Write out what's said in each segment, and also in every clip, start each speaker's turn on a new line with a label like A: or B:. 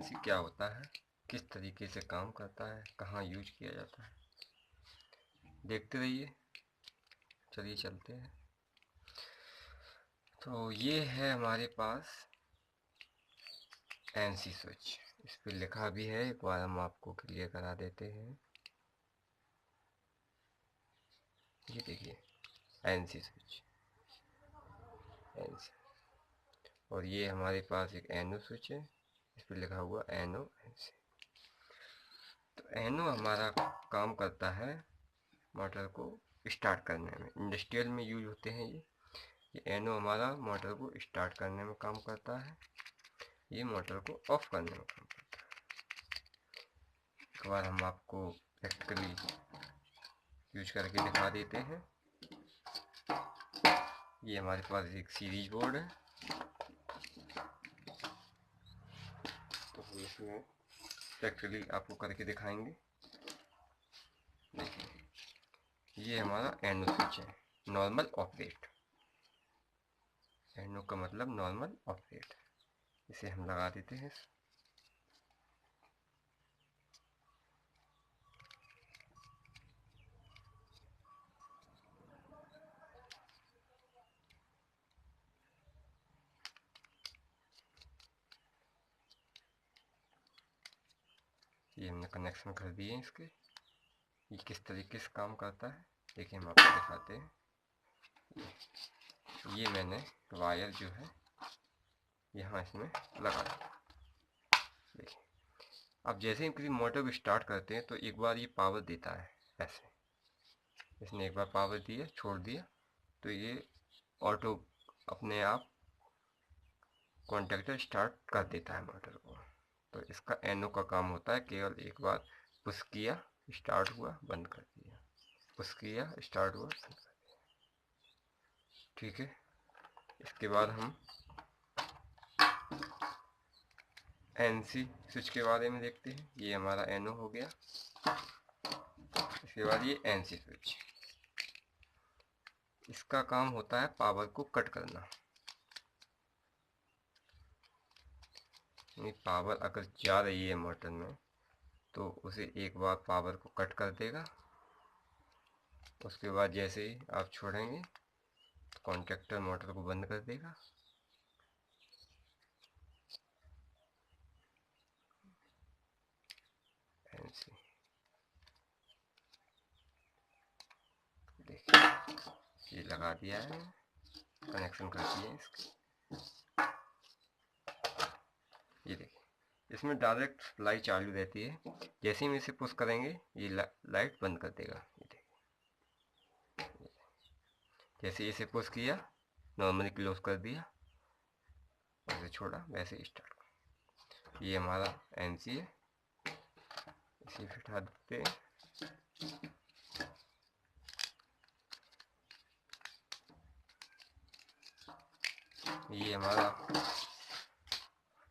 A: NC क्या होता है, किस तरीके से काम करता है, कहाँ यूज किया जाता है, देखते रहिए। चलिए चलते हैं। तो ये है हमारे पास एनसी स्विच, इस पर लिखा भी है, एक बार हम आपको क्लियर करा देते हैं। ये देखिए एनसी स्विच, एनसी। और ये हमारे पास एक एनो स्विच है, इस पर लिखा हुआ एनो एनसी। तो एनो हमारा काम करता है मोटर को स्टार्ट करने में, इंडस्ट्रियल में यूज होते हैं ये एनो हमारा मोटर को स्टार्ट करने में काम करता है, ये मोटर को ऑफ करने में काम करता है। एक बार हम आपको प्रैक्टिकली यूज करके दिखा देते हैं। ये हमारे पास एक सीरीज बोर्ड है, तो हम इसमें प्रैक्टिकली आपको करके दिखाएंगे। देखिए ये हमारा एनो स्विच है, नॉर्मल ऑपरेट। एनो का मतलब नॉर्मल ऑपरेट। इसे हम लगा देते हैं। ये हमने कनेक्शन कर दिए इसके। ये किस तरीके से काम करता है देखिए, हम आपको दिखाते हैं। ये मैंने वायर जो है यहाँ इसमें लगा दिया। देखिए अब जैसे ही किसी मोटर को स्टार्ट करते हैं तो एक बार ये पावर देता है, ऐसे इसने एक बार पावर दिया, छोड़ दिया, तो ये ऑटो अपने आप कॉन्टैक्टर स्टार्ट कर देता है मोटर को। तो इसका एनो का काम होता है केवल एक बार पुश किया, स्टार्ट हुआ, बंद कर दिया, पुश किया, स्टार्ट हुआ, बंद कर दिया। ठीक है। इसके बाद हम एनसी स्विच के बारे में देखते हैं। ये हमारा एनो हो गया। इसके बाद ये एनसी स्विच, इसका काम होता है पावर को कट करना। पावर अगर जा रही है मोटर में तो उसे एक बार पावर को कट कर देगा। उसके बाद जैसे ही आप छोड़ेंगे तो कॉन्टैक्टर मोटर को बंद कर देगा। देखिए ये लगा दिया है, कनेक्शन कर दिए इसके। ये देखिए इसमें डायरेक्ट सप्लाई चालू रहती है, जैसे ही हम इसे पुश करेंगे ये लाइट बंद कर देगा। ये देखिए जैसे इसे पुश किया, नॉर्मली क्लोज कर दिया, वैसे छोड़ा वैसे स्टार्ट। ये हमारा एनसी है, इसे हटा देते हैं। ये हमारा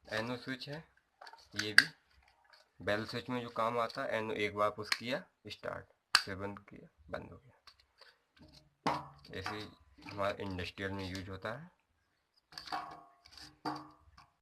A: एनो स्विच है, ये भी बेल स्विच में जो काम आता है। एनो एक बार पुश किया, स्टार्ट, फिर बंद किया, बंद हो गया। ऐसे ही हमारा इंडस्ट्रियल में यूज होता है।